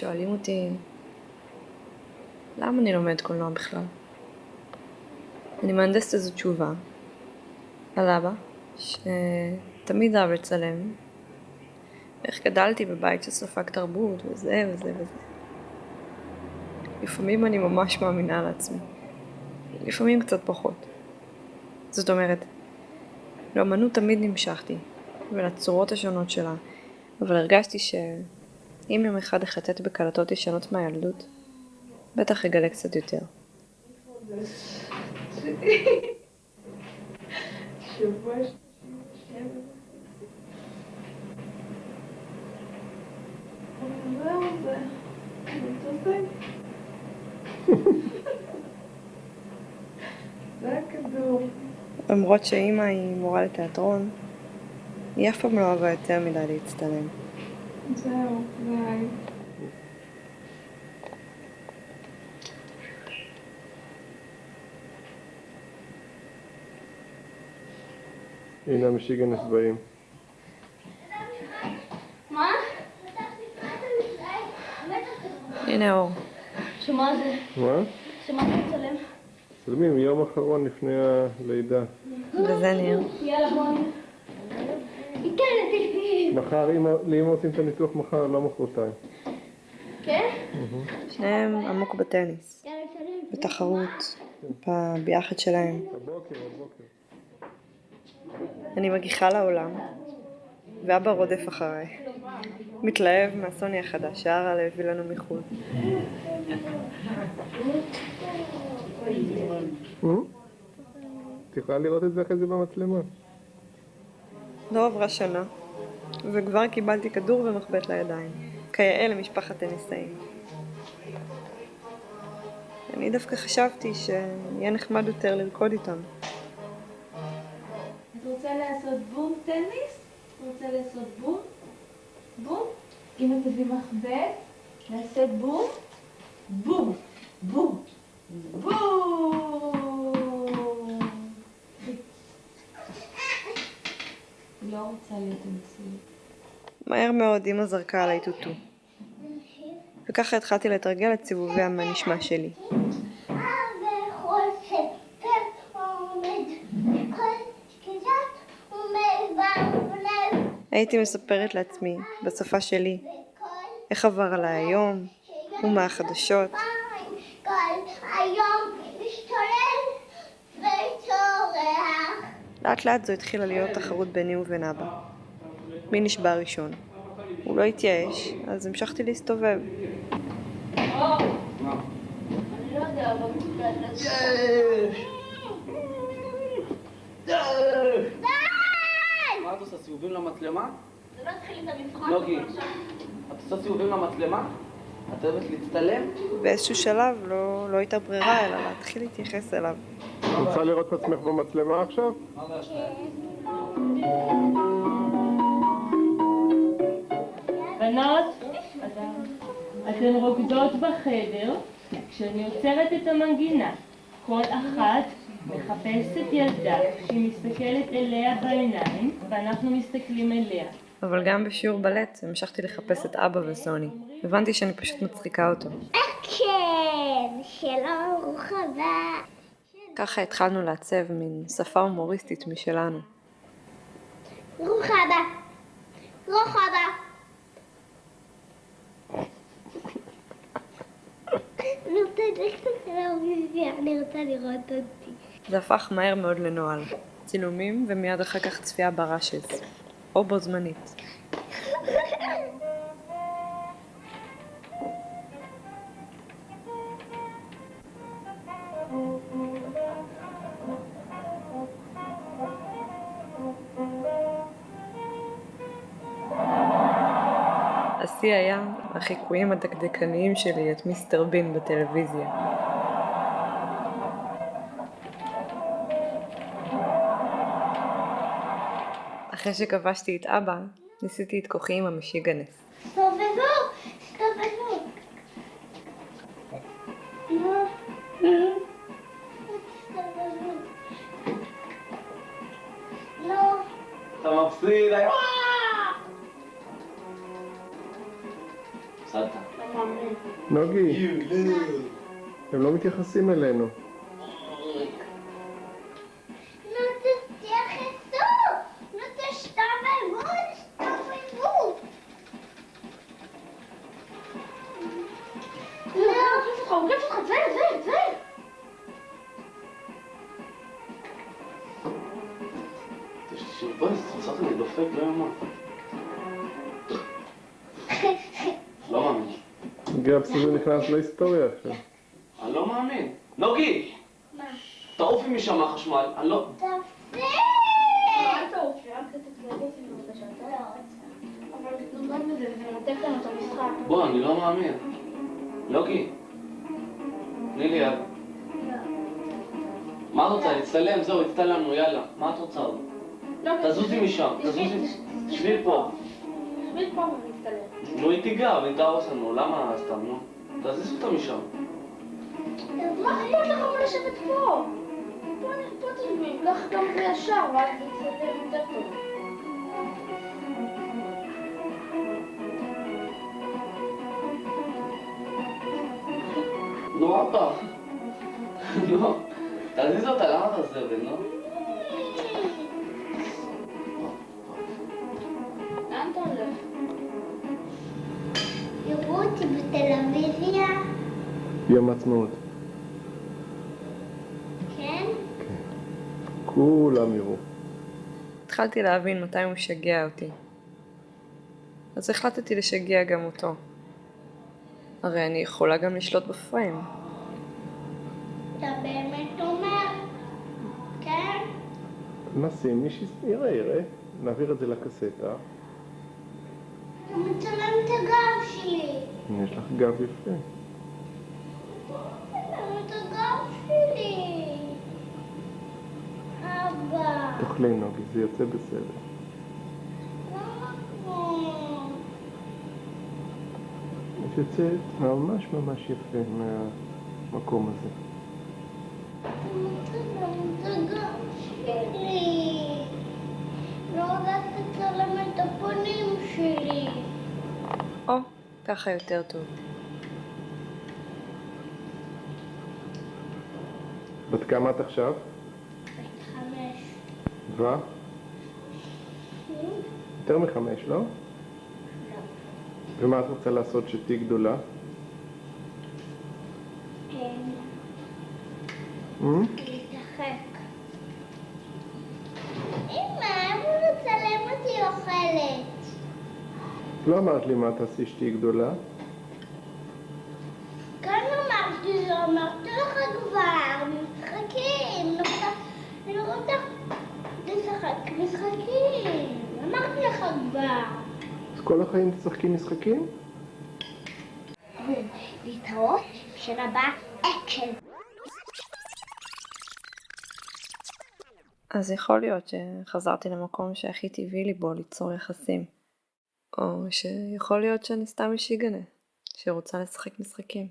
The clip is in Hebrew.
שואלים אותי, למה אני לומד קולנוע בכלל? אני מהנדסת איזו תשובה על אבא, שתמיד אהב לצלם, איך גדלתי בבית שספג תרבות וזה וזה וזה. לפעמים אני ממש מאמינה לעצמי, לפעמים קצת פחות. זאת אומרת, לאמנות תמיד נמשכתי, ולצורות השונות שלה, אבל הרגשתי שאם יום אחד החלטת בקלטות ישנות מהילדות, בטח אגלה קצת יותר. זה הכדור. למרות שאמא היא מורה לתיאטרון, היא אף פעם לא אהבה יותר מדי להצטלם. זהו, ביי. הנה המשיגנס באים. מה? הנה אור. שמה זה? מה? שמה אתה מצלם? צלמים, יום אחרון לפני הלידה. וזה ניר. יאללה בואי. כן, מחר, לאמא עושים את הניתוח מחר, לא מחרתיים. כן? שניהם עמוק בטניס, בתחרות, ביחד שלהם. הבוקר. אני מגיחה לעולם, ואבא רודף אחריי. מתלהב מהסוני החדש, שהרלה הביא לנו מחו"ל. את יכולה לראות את זה אחרי זה במצלמה. לא עברה שנה, וכבר קיבלתי כדור ומחבט לידיים, כיאה למשפחת טניסאים. אני דווקא חשבתי שיהיה נחמד יותר לרקוד איתם. את רוצה לעשות בום טניס? את רוצה לעשות בום? בום? אם את תביא מחבט, נעשה בום? בום! בום! בום! לא רוצה להיות טניסאית. מהר מאוד אמא זרקה עליי טוטו. וככה התחלתי לתרגל את סיבובי הנשמה שלי. הייתי מספרת לעצמי, בשפה שלי, איך עבר עליי היום, ומה החדשות. לאט לאט זו התחילה להיות תחרות ביני ובין אבא. מי נשבע ראשון? הוא לא התייאש, אז המשכתי להסתובב. אני לא יודע, אבל מה את עושה? סיבובים למצלמה? זה לא התחיל את המבחן. נוגי, את עושה סיבובים למצלמה? את אוהבת להצטלם? באיזשהו שלב לא הייתה ברירה אלא להתחיל להתייחס אליו. את רוצה לראות את עצמך במצלמה עכשיו? בנות, אתן רוקדות בחדר כשאני עוצרת את המנגינה. כל אחת מחפשת ילדה שהיא מסתכלת אליה בעיניים ואנחנו מסתכלים אליה. אבל גם בשיעור בלט המשכתי לחפש את אבא וסוני. הבנתי שאני פשוט מצחיקה אותו. כן, שלום, ברוך הבא. ככה התחלנו לעצב מין שפה הומוריסטית משלנו. ברוך הבא. ברוך הבא. אני רוצה לראות אותי. זה הפך מהר מאוד לנוהל. צילומים ומיד אחר כך צפייה ברשת. או בו זמנית. השיא היה החיקויים הדקדקניים שלי את מיסטר בין בטלוויזיה. אחרי שכבשתי את אבא, ניסיתי את כוחי עם המשיגנס. סתובבו! סתובבו! לא. אתה מפסיד, אתה. נוגי, הם לא מתייחסים אלינו. נו תתייחסו! נו תשתבבו! תשתבבו! הוא עוקף אותך, זה! בואי, תצטרך לי דופק, לא יאמן. לא מאמין. גב סיזו נכנס להיסטוריה עכשיו. אני לא מאמין. נוגי! מה? תעופי משם מהחשמל, אני לא... תפסיק! אל תעוף, רק תתקלט אותי בבקשה. אבל נוגעת בזה, זה מנתק לנו את המשחק. בוא, אני לא מאמין. נוגי. תני לי יד. מה את רוצה? להצטלם? זהו, הצטלמנו, יאללה. מה את רוצה עוד? תזוזי משם, תזוזי. שבי פה. שבי פה ונצטלם. נו, היא תיגע, והיא תהרוס לנו. למה סתם, נו? תזיז אותה משם. מה אכפת לך אבל לשבת פה? פה תשבי, לך גם בישר, ואז תצטלם יותר טוב. נו, אבא. נו, תזיז אותה, למה אתה זבל, נו? לאן אתה הולך? יראו אותי בטלוויזיה? יום עצמאות. כן? כולם יראו. התחלתי להבין מתי הוא משגע אותי. אז החלטתי לשגע גם אותו. הרי אני יכולה גם לשלוט בפריים. אתה באמת אומר? כן? נשים, מי שיראה. נעביר את זה לקסטה. אתה מצלם את הגב שלי. יש לך גב יפה. מצלם את הגב שלי. אבא. תאכלי נוגי, זה יוצא בסדר. למה? את יוצאת ממש ממש יפה מהמקום הזה. מצלם את הגב שלי. לא יודעת לצלם את הפנים שלי. או, ככה יותר טוב. בת כמה את עכשיו? 5. ו? יותר מ5, לא? ומה את רוצה לעשות שתהיי גדולה? לשחק. אמא, הוא מצלם אותי אוכלת. לא אמרת לי מה תעשי שתהיי גדולה? כאן אמרתי לו, אמרתי לך כבר, משחקים. אני רוצה לשחק משחקים. אמרתי לך כבר. אז כל החיים תשחקי משחקים? להתראות, שנה הבאה, אקשן. אז יכול להיות שחזרתי למקום שהכי טבעי לי בו ליצור יחסים. או שיכול להיות שאני סתם משיגנה, שרוצה לשחק משחקים.